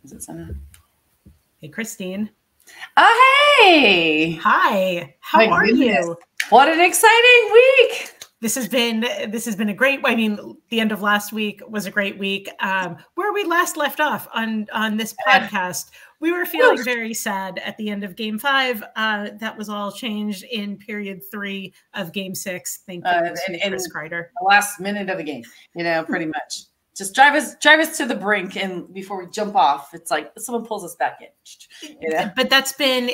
Is it Senna? Hey, Christine. Oh, hey. Hi. How are you? What an exciting week. This has been a great. I mean, the end of last week was a great week. Where we last left off on this podcast, we were feeling very sad at the end of Game 5. That was all changed in period 3 of Game 6. Thank you to Chris Kreider. The last minute of the game, pretty much. Just drive us to the brink, and before we jump off, it's like someone pulls us back in. But that's been,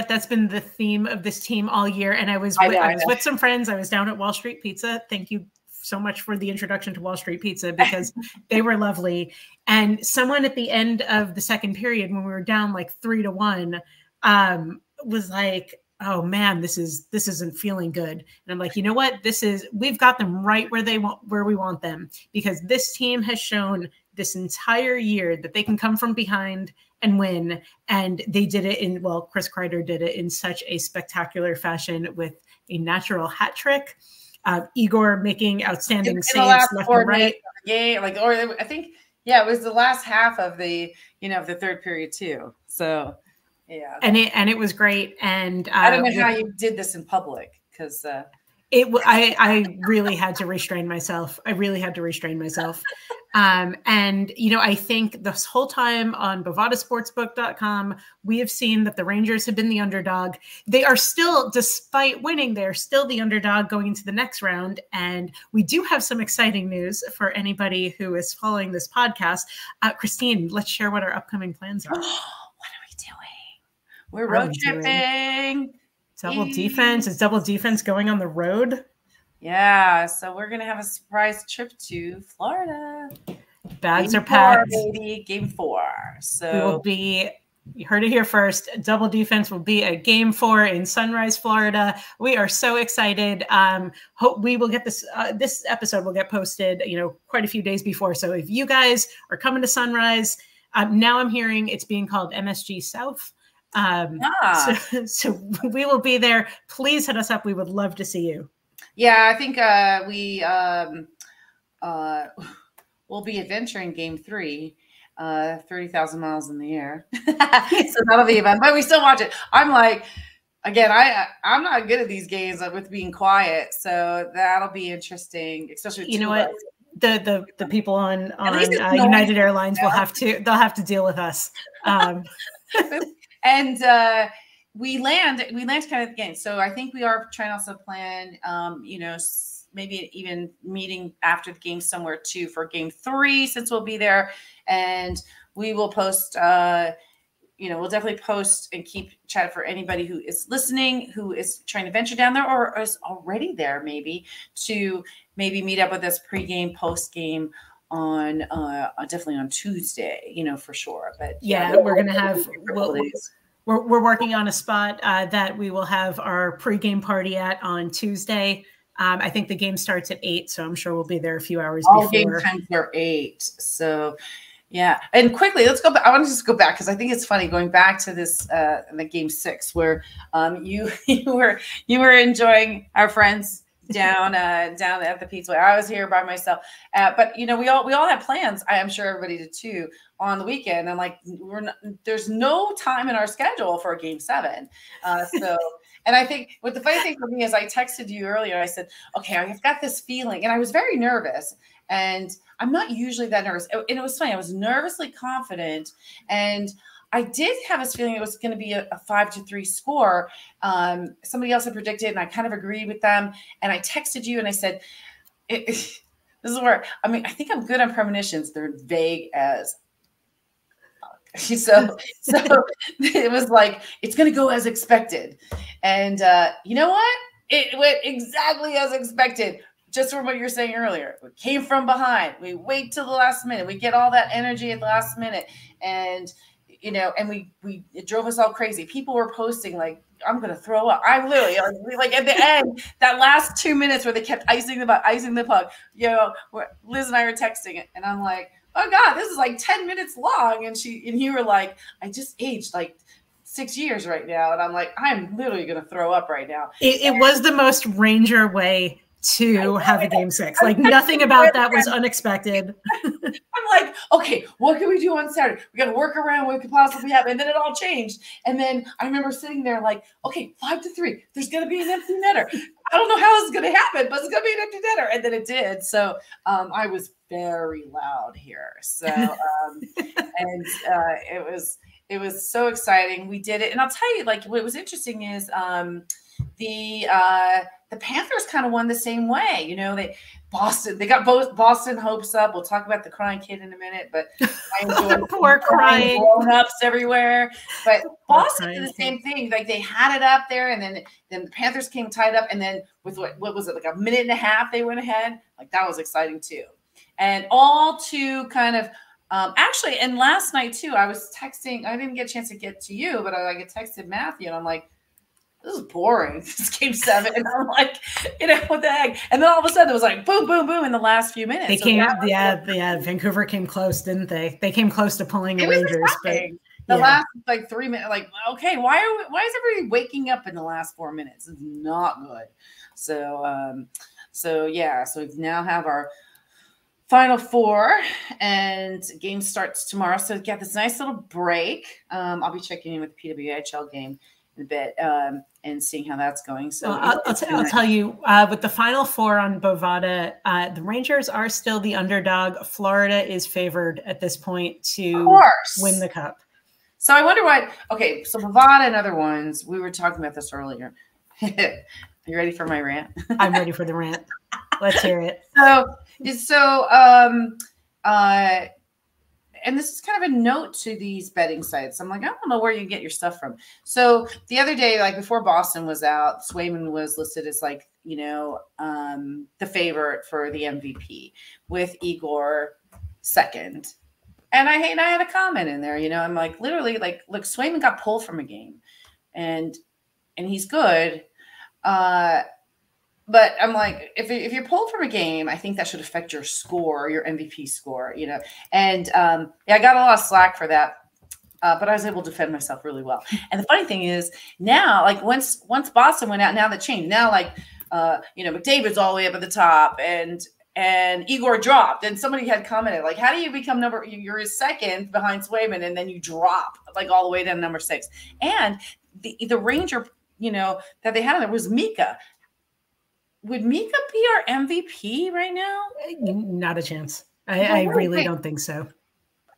that's been the theme of this team all year. And I was with some friends. I was down at Wall Street Pizza. Thank you so much for the introduction to Wall Street Pizza, because they were lovely. And someone at the end of the second period, when we were down like 3-1, was like, oh man, this isn't feeling good. And I'm like, you know what? We've got them right where we want them, because this team has shown this entire year that they can come from behind and win. And they did it Chris Kreider did it in such a spectacular fashion with a natural hat trick. Igor making outstanding saves left and right. I think, it was the last half of the third period too. So yeah, and it was great. And I don't know how you did this in public, because I really had to restrain myself. And I think this whole time on bovadasportsbook.com, we have seen that the Rangers have been the underdog. They are still, despite winning, they're still the underdog going into the next round. And we do have some exciting news for anybody who is following this podcast. Christine, let's share what our upcoming plans are. We're road tripping. Double D-Fense. Is Double D-Fense going on the road? Yeah. So we're going to have a surprise trip to Florida. Bags are packed. Baby. Game 4. So we will be, you heard it here first, Double D-Fense will be at Game 4 in Sunrise, Florida. We are so excited. Hope we will get this episode will get posted, quite a few days before. So if you guys are coming to Sunrise, now I'm hearing it's being called MSG South. So we will be there. Please hit us up. We would love to see you. Yeah, I think we'll be adventuring Game 3, 30,000 miles in the air. So that'll be fun. But we still watch it. I'm like, again, I'm not good at these games with being quiet, so that'll be interesting. Especially with what. The people on United Airlines they'll have to deal with us. And we land kind of at the game. So I think we are trying to also plan, maybe even meeting after the game somewhere too for Game 3, since we'll be there. And we will post, we'll definitely post and keep chat for anybody who is listening, who is trying to venture down there or is already there, maybe to meet up with us pregame, postgame on definitely on Tuesday, for sure. But we're gonna have we're working on a spot that we will have our pregame party at on Tuesday. I think the game starts at 8, so I'm sure we'll be there a few hours before. All game times are 8. So yeah, and quickly let's go back. I want to just go back because I think it's funny going back to this the Game 6 where you were enjoying our friends down at the pizza. I was here by myself, but we all had plans. I'm sure everybody did too on the weekend. I'm like, there's no time in our schedule for a Game 7. And I think what the funny thing for me is I texted you earlier. I said, okay, I've got this feeling, and I was very nervous. And I'm not usually that nervous. And it was funny. I was nervously confident, and I did have this feeling it was going to be a 5-3 score. Somebody else had predicted, and I kind of agreed with them. And I texted you, and I said, this is where, I think I'm good on premonitions. They're vague as so it was like, it's going to go as expected. And you know what? It went exactly as expected. Just from what you were saying earlier, we came from behind. We wait till the last minute. We get all that energy at the last minute. And and it drove us all crazy. People were posting like, I'm going to throw up. I literally, like at the end, that last 2 minutes where they kept icing the puck, Liz and I were texting it. And I'm like, oh God, this is like 10 minutes long. And you were like, I just aged like 6 years right now. And I'm like, I'm literally going to throw up right now. It was the most Ranger way to have a game 6. Like nothing about that was unexpected. I'm like, okay, what can we do on Saturday? We got to work around what could possibly happen. And then it all changed. And then I remember sitting there like, okay, 5-3, there's going to be an empty netter. I don't know how this is going to happen, but it's going to be an empty netter. And then it did. So I was very loud here. So, and it was so exciting. We did it. And I'll tell you, like, what was interesting is the Panthers kind of won the same way. You know, they got both Boston hopes up. We'll talk about the crying kid in a minute, but I enjoyed poor crying grown-ups everywhere. But Boston did the same thing. Like they had it up there, and then the Panthers came tied up, and then with what was it, like a minute and a half, they went ahead. Like that was exciting too. And all to kind of actually, and last night too, I was texting. I didn't get a chance to get to you, but I texted Matthew, and I'm like, this is boring. This game 7. And I'm like, you know, what the heck? And then all of a sudden it was like boom, boom, boom in the last few minutes. They came, Vancouver came close, didn't they? They came close to pulling the Rangers. But the last like 3 minutes, like, okay, why is everybody waking up in the last 4 minutes? It's not good. So so we now have our Final 4, and game starts tomorrow. So get this nice little break. I'll be checking in with the PWHL game in a bit and seeing how that's going. So I'll tell you, with the Final 4 on Bovada, the Rangers are still the underdog. Florida is favored at this point to win the cup. So I wonder why. Okay, so Bovada and other ones, we were talking about this earlier. Are you ready for my rant? I'm ready for the rant. Let's hear it. And this is kind of a note to these betting sites. I'm like, I don't know where you get your stuff from. So the other day, like before Boston was out, Swayman was listed as like, you know, the favorite for the MVP with Igor second. And I had a comment in there, you know, I'm like, literally like, look, Swayman got pulled from a game and he's good. But I'm like, if you're pulled from a game, I think that should affect your score, your MVP score, you know. And yeah, I got a lot of slack for that, but I was able to defend myself really well. And the funny thing is now, like once Boston went out, now that changed. Now, like you know, McDavid's all the way up at the top, and Igor dropped. And somebody had commented, like, how do you become you're second behind Swayman, and then you drop like all the way down number 6? And the Ranger, you know, that they had on there was Mika. Would Mika be our MVP right now? Not a chance. I really don't think so.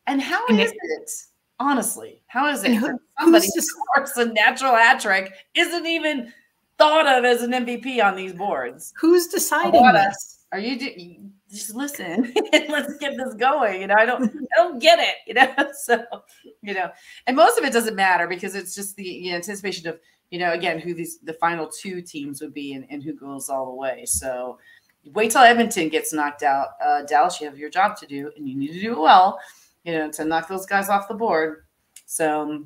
And how is it? Honestly, how is it that somebody who scores a natural hat trick isn't even thought of as an MVP on these boards? Who's deciding this? Are you just listen? Let's get this going. You know, I don't get it. You know, so you know, and most of it doesn't matter because it's just the anticipation of, you know, again, who the final 2 teams would be and who goes all the way. So wait till Edmonton gets knocked out. Dallas, you have your job to do, and you need to do it well, you know, to knock those guys off the board. So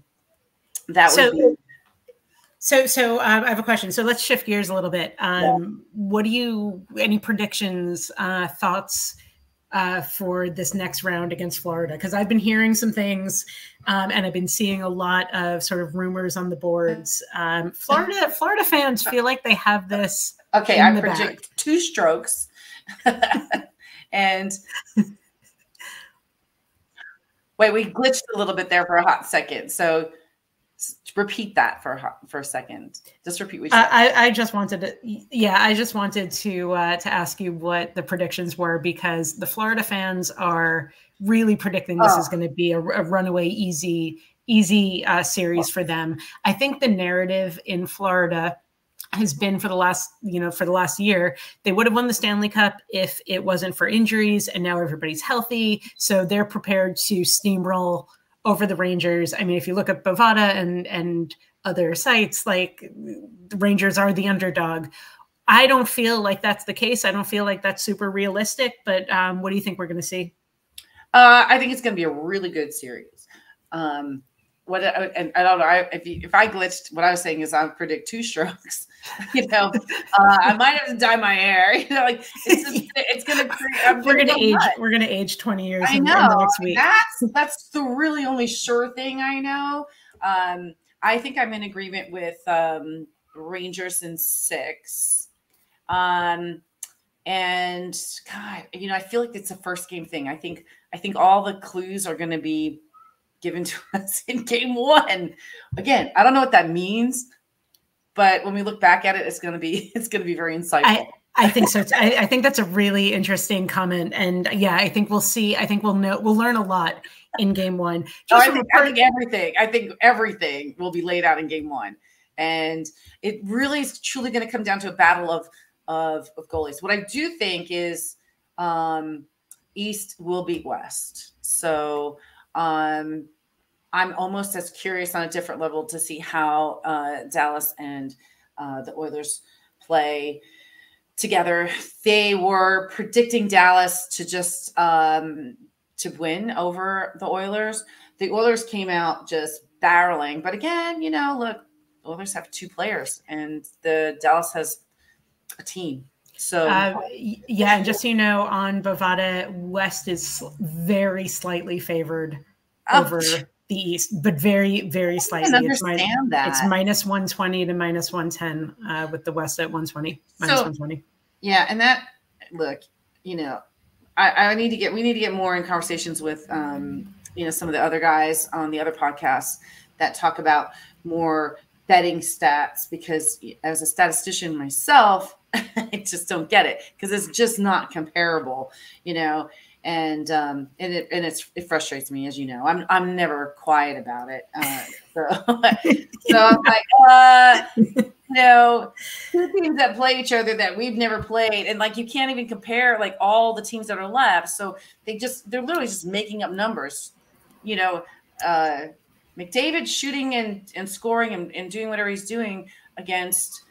that would be. So I have a question. So let's shift gears a little bit. What any predictions, thoughts for this next round against Florida? Because I've been hearing some things and I've been seeing a lot of sort of rumors on the boards. Florida fans feel like they have this. Okay, I predict 2 strokes. And wait, we glitched a little bit there for a hot second. So repeat that for a second. Just repeat what you said. I just wanted to ask you what the predictions were, because the Florida fans are really predicting this is going to be a runaway easy series for them. I think the narrative in Florida has been for the last year, they would have won the Stanley Cup if it wasn't for injuries, and now everybody's healthy, so they're prepared to steamroll over the Rangers. I mean, if you look at Bovada and other sites, like the Rangers are the underdog. I don't feel like that's the case. I don't feel like that's super realistic, but what do you think we're going to see? I think it's going to be a really good series. And I don't know if I glitched. What I was saying is I predict 2 strokes. You know, I might have to dye my hair. You know, like it's going to create. We're going to age 20 years. I know. In the next week. That's the really only sure thing I know. I think I'm in agreement with Rangers in 6. And God, I feel like it's a first game thing. I think all the clues are going to be given to us in game 1. Again, I don't know what that means, but when we look back at it, it's going to be very insightful. I think so. I think that's a really interesting comment. And yeah, I think we'll see. I think we'll learn a lot in game 1. I think everything will be laid out in game 1. And it really is truly going to come down to a battle of goalies. What I do think is East will beat West. So I'm almost as curious on a different level to see how Dallas and the Oilers play together. They were predicting Dallas to just to win over the Oilers. The Oilers came out just barreling. But again, look, the Oilers have 2 players and the Dallas has a team. So yeah, and just so you know, on Bovada, West is very slightly favored over the East, but very, very slightly. It's minus 120 to minus 110 with the West at 120, minus 120. Yeah, and that look, we need to get more in conversations with some of the other guys on the other podcasts that talk about more betting stats, because as a statistician myself, I just don't get it because it's just not comparable, and it frustrates me, as you know. I'm never quiet about it. So I'm like, 2 teams that play each other that we've never played, and like you can't even compare like all the teams that are left. So they're literally just making up numbers, McDavid shooting and scoring and doing whatever he's doing against,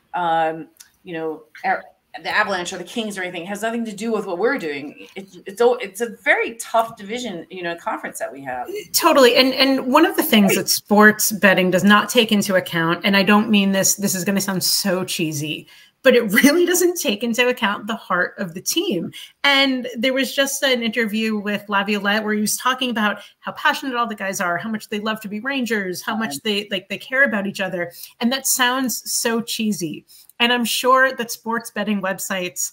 the Avalanche or the Kings or anything. It has nothing to do with what we're doing. It's a very tough division, conference that we have. Totally. And one of the things that sports betting does not take into account, and I don't mean this is going to sound so cheesy, but it really doesn't take into account the heart of the team. And there was just an interview with Laviolette where he was talking about how passionate all the guys are, how much they love to be Rangers, how much they care about each other. And that sounds so cheesy. And I'm sure that sports betting websites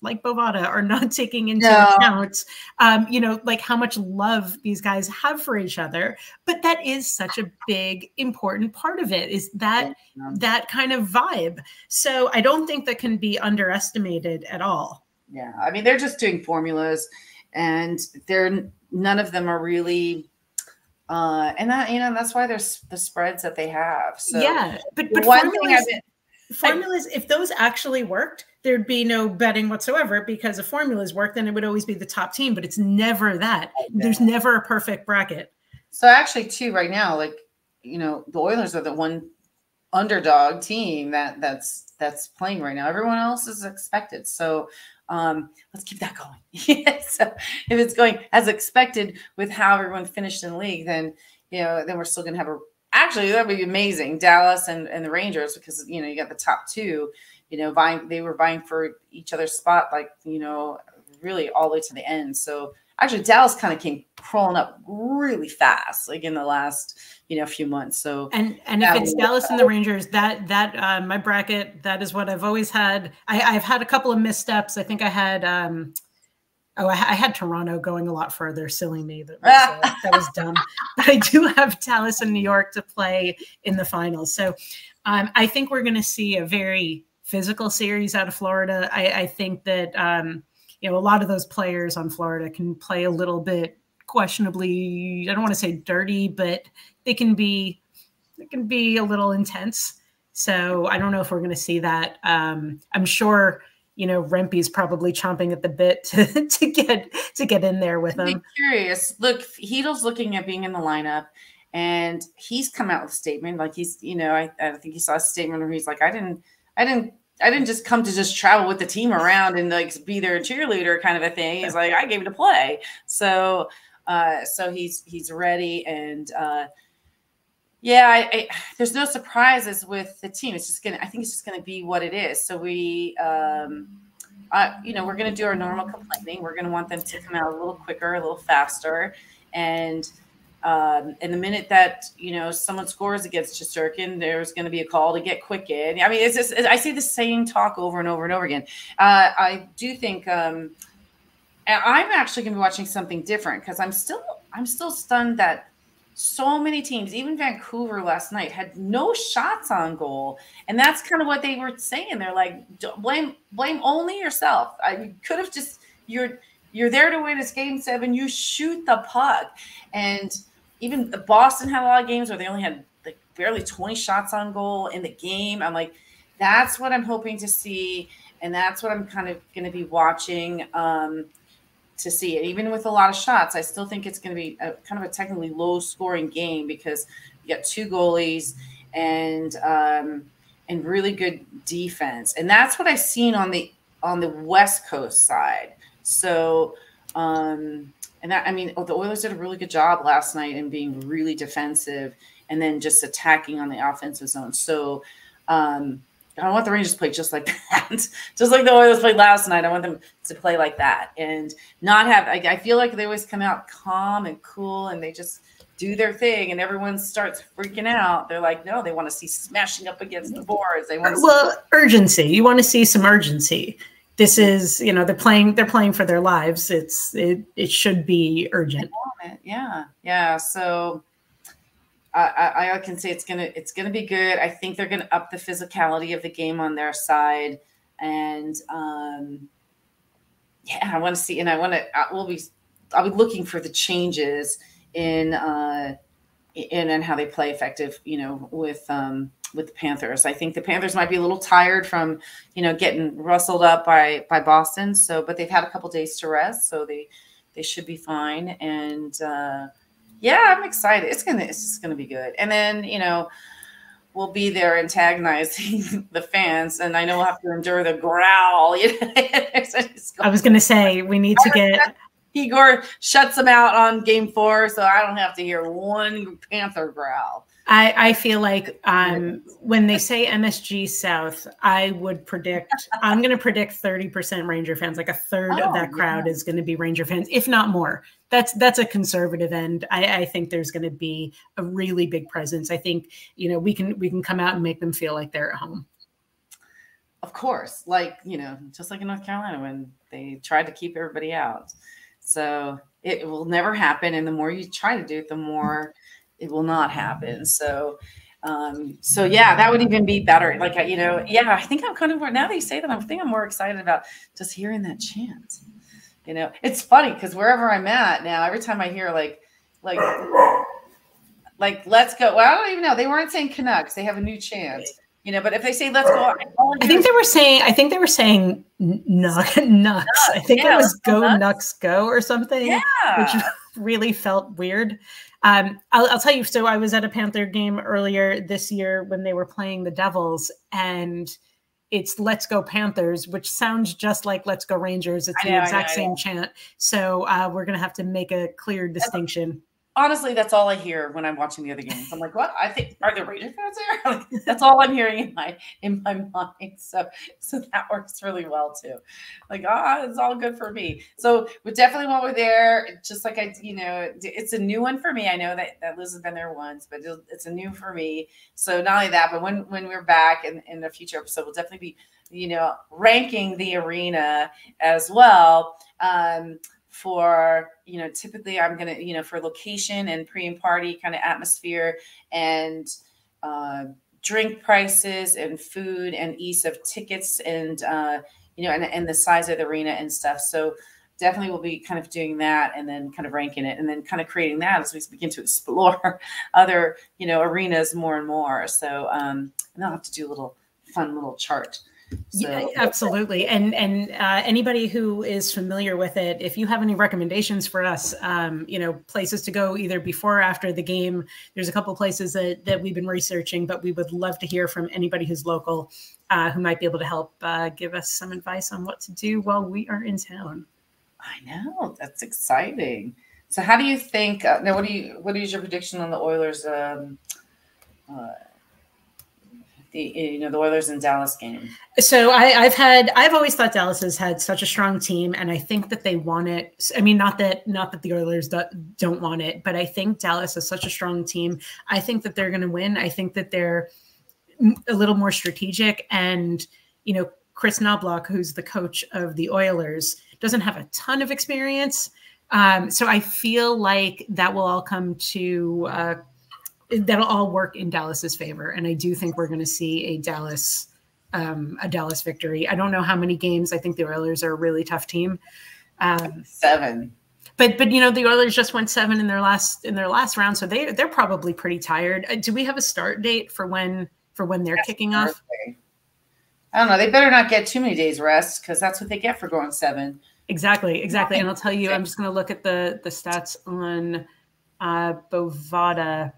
like Bovada are not taking into account, how much love these guys have for each other. But that is such a big, important part of it, is that kind of vibe. So I don't think that can be underestimated at all. Yeah. I mean, they're just doing formulas, and none of them are really, and that's why there's the spreads that they have. So yeah, but formulas, if those actually worked, there'd be no betting whatsoever, because if formulas work, then it would always be the top team, but it's never that. There's never a perfect bracket. So actually too, right now, the Oilers are the one underdog team that's playing right now. Everyone else is expected. So let's keep that going. So if it's going as expected with how everyone finished in the league, then we're still going to have actually, that'd be amazing. Dallas and the Rangers, because, you got the top 2, they were vying for each other's spot, really all the way to the end. So actually Dallas kind of came crawling up really fast, in the last, few months. So, and if it's Dallas and the Rangers, that my bracket, that is what I've always had. I've had a couple of missteps. I think I had, I had Toronto going a lot further. Silly me. That was dumb. But I do have Dallas and New York to play in the finals. So I think we're going to see a very physical series out of Florida. I think that, a lot of those players on Florida can play a little bit questionably, I don't want to say dirty, but they can be a little intense. So I don't know if we're going to see that. I'm sure Rempe's probably chomping at the bit to get in there with him. I'm curious. Look, Heedle's looking at being in the lineup, and he's come out with a statement. Like he's, I think he saw a statement where he's like, I didn't just come to just travel with the team around and be their cheerleader kind of a thing. He's like, I came to play. So he's ready, and there's no surprises with the team. I think it's just gonna be what it is. So we, we're gonna do our normal complaining. We're gonna want them to come out a little quicker, a little faster, and And the minute that, you know, someone scores against Shesterkin, there's going to be a call to get quick in. I mean, it's just, I see the same talk over and over and over again. I do think, and I'm actually going to be watching something different because I'm still stunned that so many teams, even Vancouver last night, had no shots on goal. And that's kind of what they were saying. They're like, blame only yourself. You could have just, you're there to win. It's game 7. You shoot the puck. And even Boston had a lot of games where they only had like barely 20 shots on goal in the game. I'm like, that's what I'm hoping to see. And that's what I'm kind of going to be watching to see it. Even with a lot of shots, I still think it's going to be kind of a technically low scoring game because you got 2 goalies and really good defense. And that's what I've seen on the West Coast side. So, and that, I mean, the Oilers did a really good job last night in being really defensive and then just attacking on the offensive zone. So I want the Rangers to play just like that, just like the Oilers played last night. I want them to play like that and not have, I feel like they always come out calm and cool and they just do their thing and everyone starts freaking out. They're like, no, they want to see smashing up against the boards. They want to urgency. You want to see some urgency. This is, you know, they're playing for their lives. It should be urgent. Yeah. So I can say it's gonna be good. I think they're gonna up the physicality of the game on their side, and I want to see, and I'll be looking for the changes in how they play effective, you know, with the Panthers. I think the Panthers might be a little tired from, you know, getting rustled up by Boston. So, but they've had a couple days to rest, so they should be fine. And yeah, I'm excited. It's just gonna be good. And then, you know, we'll be there antagonizing the fans, and I know we'll have to endure the growl. You know? I was gonna say we need to get. Igor shuts them out on game 4, so I don't have to hear one Panther growl. I feel like when they say MSG South, I'm going to predict 30% Ranger fans. Like a third of that crowd is going to be Ranger fans, if not more. That's a conservative end. I think there's going to be a really big presence. I think, you know, we can come out and make them feel like they're at home. Of course, like, you know, just like in North Carolina when they tried to keep everybody out. So it will never happen. And the more you try to do it, the more it will not happen. So yeah, that would even be better. Like, you know, yeah, I think I'm kind of more, now that you say that, I think I'm more excited about just hearing that chant. You know, it's funny because wherever I'm at now, every time I hear like, let's go. Well, I don't even know. They weren't saying Canucks. They have a new chant. You know, but if they say let's go, I think they were saying Nucks. I think it was go Nucks go or something, which really felt weird. I'll tell you. So I was at a Panther game earlier this year when they were playing the Devils, and it's "Let's Go Panthers," which sounds just like "Let's Go Rangers." It's the exact same chant. So we're gonna have to make a clear distinction. Honestly, that's all I hear when I'm watching the other games. I'm like, what? I think, are there Ranger fans there? Like, that's all I'm hearing in my mind. So that works really well too. Like, it's all good for me. So we definitely, while we're there, just like you know, it's a new one for me. I know that Liz has been there once, but it's a new for me. So not only that, but when we're back in a future episode, we'll definitely be, you know, ranking the arena as well. For, you know, typically I'm going to, you know, for location and pre and party kind of atmosphere and drink prices and food and ease of tickets and, you know, and the size of the arena and stuff. So definitely we'll be kind of doing that and then kind of ranking it and then kind of creating that as we begin to explore other, you know, arenas more and more. So and I'll have to do a fun little chart. So. Yeah, absolutely. And anybody who is familiar with it, if you have any recommendations for us, you know, places to go either before or after the game, there's a couple of places that we've been researching, but we would love to hear from anybody who's local who might be able to help give us some advice on what to do while we are in town. I know, that's exciting. So how do you think, now what is your prediction on the Oilers the Oilers and Dallas game? So I've always thought Dallas has had such a strong team, and I think that they want it. I mean, not that the Oilers don't want it, but I think Dallas is such a strong team. I think that they're going to win. I think that they're a little more strategic, and Chris Knobloch, who's the coach of the Oilers, doesn't have a ton of experience. So I feel like that will all come to that'll all work in Dallas's favor, and I do think we're going to see a Dallas victory. I don't know how many games. I think the Oilers are a really tough team. 7. But the Oilers just went 7 in their last round, so they're probably pretty tired. Do we have a start date for when they're kicking off? I don't know. They better not get too many days rest, because that's what they get for going 7. Exactly. And I'll tell you, I'm just going to look at the stats on Bovada.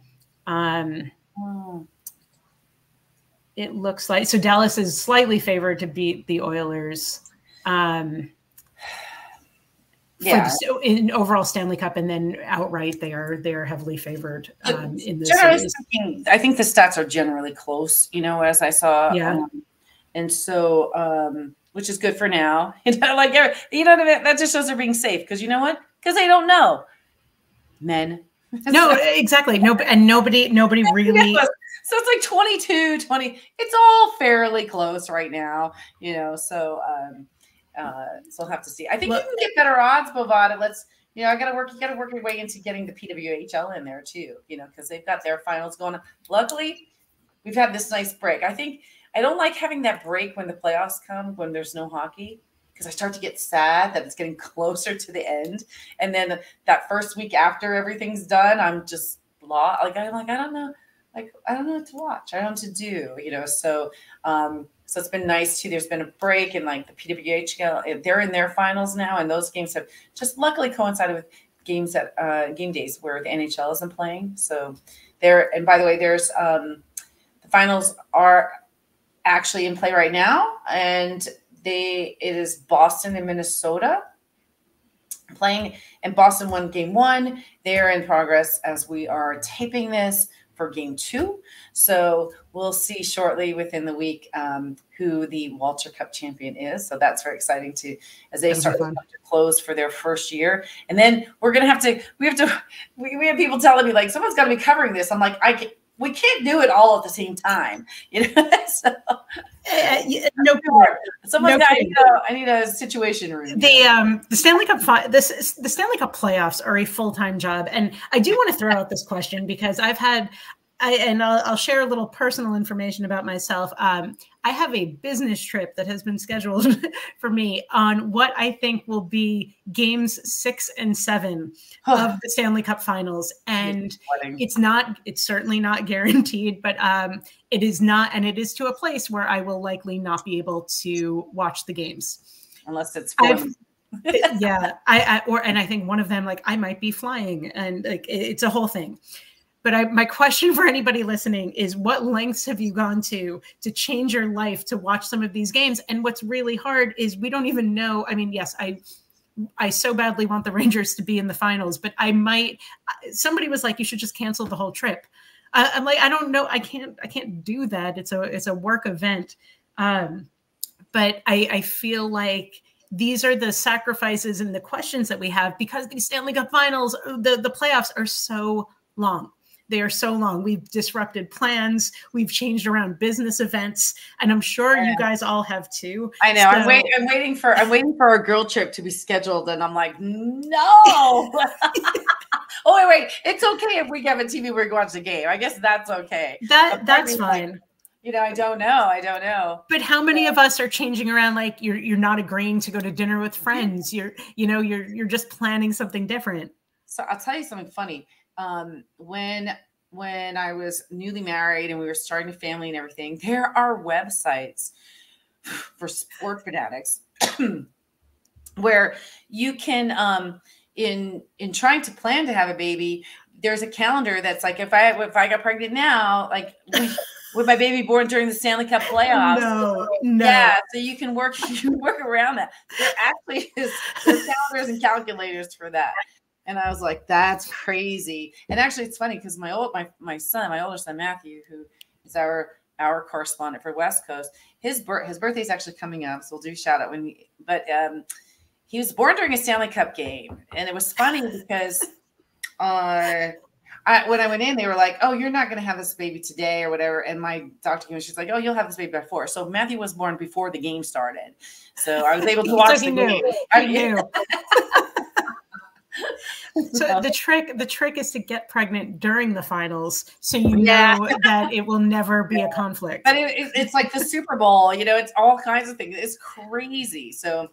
It looks like Dallas is slightly favored to beat the Oilers. In overall Stanley Cup, and then outright they are heavily favored in this. Generally speaking, I think the stats are generally close. As I saw. Yeah. And so, which is good for now. That just shows they're being safe, because you know what? Because they don't know. Men. No, exactly. No, and nobody really. So it's like 22-20. It's all fairly close right now, So we'll have to see. I think you can get better odds, Bovada. You got to work your way into getting the PWHL in there too, because they've got their finals going on. Luckily, we've had this nice break. I don't like having that break when the playoffs come, when there's no hockey, because I start to get sad that it's getting closer to the end. And then that first week after everything's done, I'm just lost. I don't know. I don't know what to watch. I don't know what to do, So it's been nice too. There's been a break, and the PWHL, they're in their finals now, and those games have just luckily coincided with games at game days where the NHL isn't playing. So and by the way, there's the finals are actually in play right now, and it is Boston and Minnesota playing, and Boston won game 1. They're in progress as we are taping this for game 2. So we'll see shortly within the week who the Walter Cup champion is. So that's very exciting as they start to close for their first year. And then we're going to have we have people telling me someone's got to be covering this. I'm like, we can't do it all at the same time, So I need a situation room. The Stanley Cup the Stanley Cup playoffs are a full-time job, and I do want to throw out this question because I'll share a little personal information about myself. I have a business trip that has been scheduled for me on what I think will be games 6 and 7 of the Stanley Cup finals. And it's certainly not guaranteed, but it is not. And it is to a place where I will likely not be able to watch the games. Unless it's yeah. And I think one of them, I might be flying, and it's a whole thing. But my question for anybody listening is, what lengths have you gone to change your life to watch some of these games? And what's really hard is we don't even know. I mean, yes, I so badly want the Rangers to be in the finals, but somebody was like, you should just cancel the whole trip. I'm like, I don't know. I can't do that. It's a work event. But I feel like these are the sacrifices and the questions that we have, because these Stanley Cup finals, the playoffs are so long. They are so long. We've disrupted plans. We've changed around business events, and I'm sure you guys all have too. I know. So, I'm waiting for our girl trip to be scheduled, and I'm like, no. Oh wait. It's okay if we have a TV where we watch the game. I guess that's okay. That's fine. I don't know. But how many of us are changing around? You're not agreeing to go to dinner with friends. You're just planning something different. So I'll tell you something funny. When I was newly married and we were starting a family and everything, there are websites for sport fanatics where you can, in trying to plan to have a baby, there's a calendar that's if I got pregnant now, with my baby born during the Stanley Cup playoffs. No. Yeah, so you can work around that. There actually is calendars and calculators for that. And I was like, that's crazy. And actually, it's funny because my older son, Matthew, who is our our correspondent for West Coast. His birthday is actually coming up, so we'll do a shout out he was born during a Stanley Cup game, and it was funny because when I went in, they were like, "Oh, you're not going to have this baby today or whatever." And my doctor came in, she's like, "Oh, you'll have this baby by 4." So Matthew was born before the game started. So I was able to watch the game. He knew. So the trick is to get pregnant during the finals, so you know that it will never be a conflict. But it's like the Super Bowl, it's all kinds of things. It's crazy. So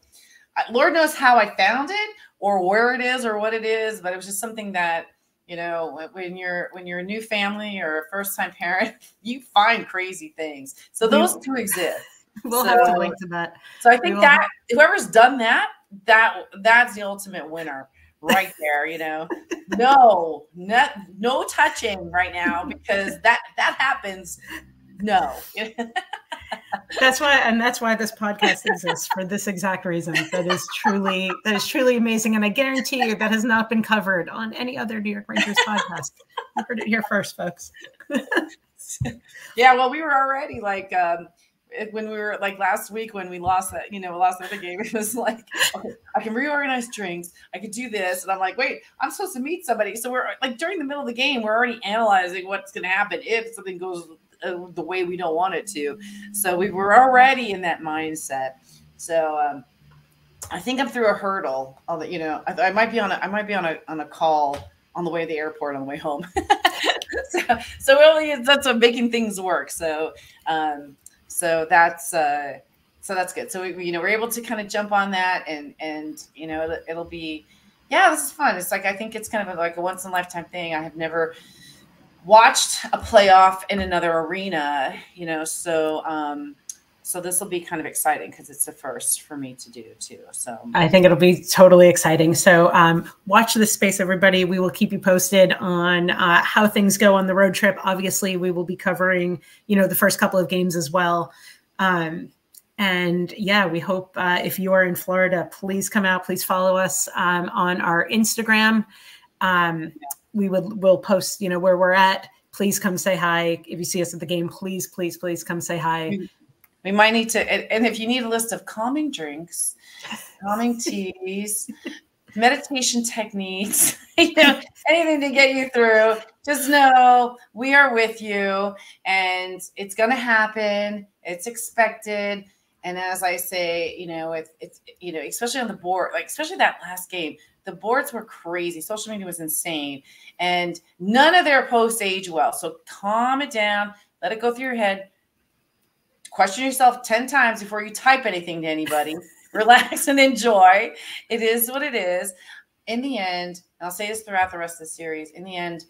Lord knows how I found it or where it is or what it is, but it was just something that, when you're a new family or a first time parent, you find crazy things. So those two exist. We'll have to link to that. So I think that whoever's done that's the ultimate winner right there. No touching right now, because that happens. No. That's why this podcast exists, for this exact reason. That is truly amazing, and I guarantee you that has not been covered on any other New York Rangers podcast. You heard it here first, folks. Yeah, well, we were already like when we were like last week when we lost that, lost the other game. It was like, okay, I can reorganize drinks, I could do this, and I'm like, wait, I'm supposed to meet somebody. So we're like during the middle of the game, we're already analyzing what's going to happen if something goes the way we don't want it to. So we were already in that mindset. So I think I'm through a hurdle. I might be on a call on the way to the airport on the way home. so really that's what making things work. So that's good. So we're able to kind of jump on that, and it'll be, this is fun. It's like, I think it's kind of like a once in a lifetime thing. I have never watched a playoff in another arena, so this will be kind of exciting because it's the first for me to do too. So I think it'll be totally exciting. So watch this space, everybody. We will keep you posted on how things go on the road trip. Obviously, we will be covering, the first couple of games as well. And we hope if you are in Florida, please come out. Please follow us on our Instagram. We'll post, where we're at. Please come say hi. If you see us at the game, please come say hi. We might need to, and if you need a list of calming drinks, calming teas, meditation techniques, anything to get you through, just know we are with you, and it's going to happen. It's expected. And as I say, it's especially on the board, like especially that last game, the boards were crazy. Social media was insane, and none of their posts age well. So calm it down, let it go through your head. Question yourself 10 times before you type anything to anybody. Relax and enjoy. It is what it is. In the end, and I'll say this throughout the rest of the series, in the end,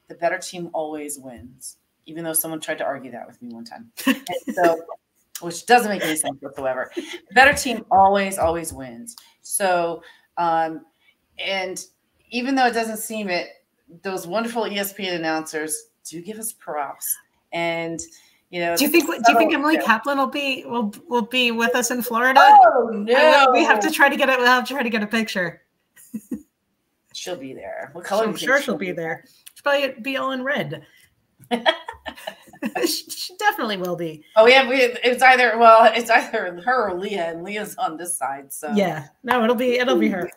the better team always wins, even though someone tried to argue that with me one time. And so, which doesn't make any sense whatsoever. The better team always wins. So, and even though it doesn't seem it, those wonderful ESPN announcers do give us props. And do you think Emily Kaplan will be with us in Florida? Oh no, we have to try to get it. We'll have to try to get a picture. She'll be there. What color? I'm sure she'll be there. She'll probably be all in red. She definitely will be. Oh yeah, it's either her or Leah, and Leah's on this side. So it'll be her.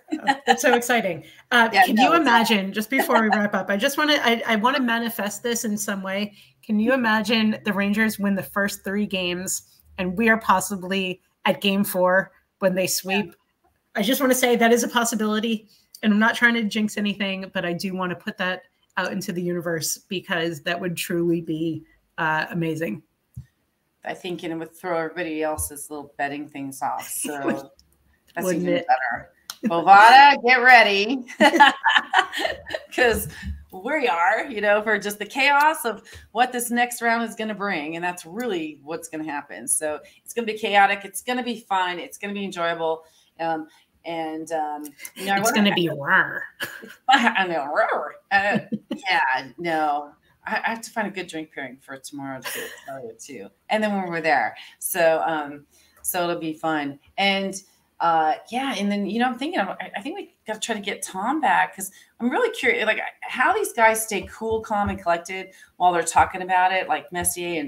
It's so exciting. Can you imagine? Just before we wrap up, I want to manifest this in some way. Can you imagine the Rangers win the first 3 games, and we are possibly at Game 4 when they sweep? Yeah. I just want to say that is a possibility, and I'm not trying to jinx anything, but I do want to put that out into the universe because that would truly be amazing. I think it would throw everybody else's little betting things off. So that's even better. Bovada, get ready. Because we are, for just the chaos of what this next round is going to bring. And that's really what's going to happen. So it's going to be chaotic. It's going to be fun. It's going to be enjoyable. It's going to be rare. I know. I have to find a good drink pairing for tomorrow too. And then when we're there, so it'll be fun. And yeah. And then, I'm thinking, I think we got to try to get Tom back, because I'm really curious, like, how these guys stay cool, calm, and collected while they're talking about it, like Messier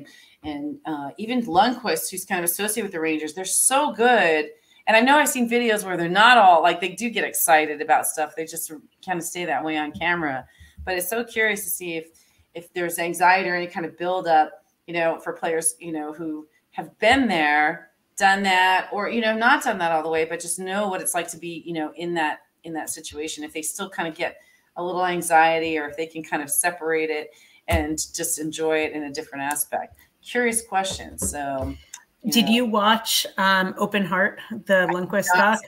and even Lundqvist, who's kind of associated with the Rangers. They're so good. And I know I've seen videos where they're not all, like, they do get excited about stuff. They just kind of stay that way on camera. But it's so curious to see if there's anxiety or any kind of buildup, for players, who have been there, done that, or, not done that all the way, but just know what it's like to be, in that situation. If they still kind of get a little anxiety, or if they can kind of separate it and just enjoy it in a different aspect. Curious question. So, did you watch Open Heart, the Lundqvist doc?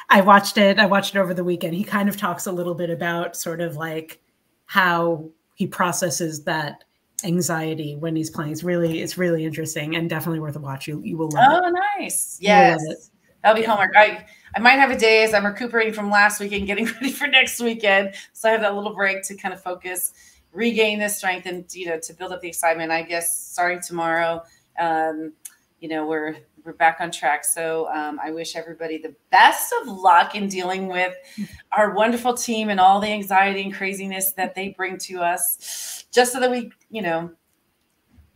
I watched it. I watched it over the weekend. He kind of talks a little bit about sort of like how he processes that anxiety when he's playing. It's really interesting and definitely worth a watch. You will love it. Oh, nice. Yes. That'll be homework. I might have a day as I'm recuperating from last weekend, getting ready for next weekend. So I have that little break to kind of focus, regain the strength, and, to build up the excitement. I guess starting tomorrow, we're back on track. So I wish everybody the best of luck in dealing with our wonderful team and all the anxiety and craziness that they bring to us, just so that we,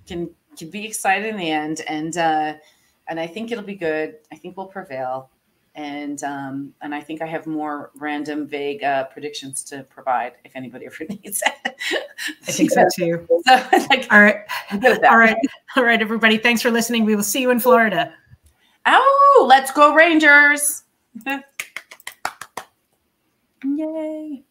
can be excited in the end. And I think it'll be good. I think we'll prevail. And I think I have more random, vague predictions to provide if anybody ever needs it. I think so too. So, all right. All right, everybody. Thanks for listening. We will see you in Florida. Oh, let's go Rangers. Yay.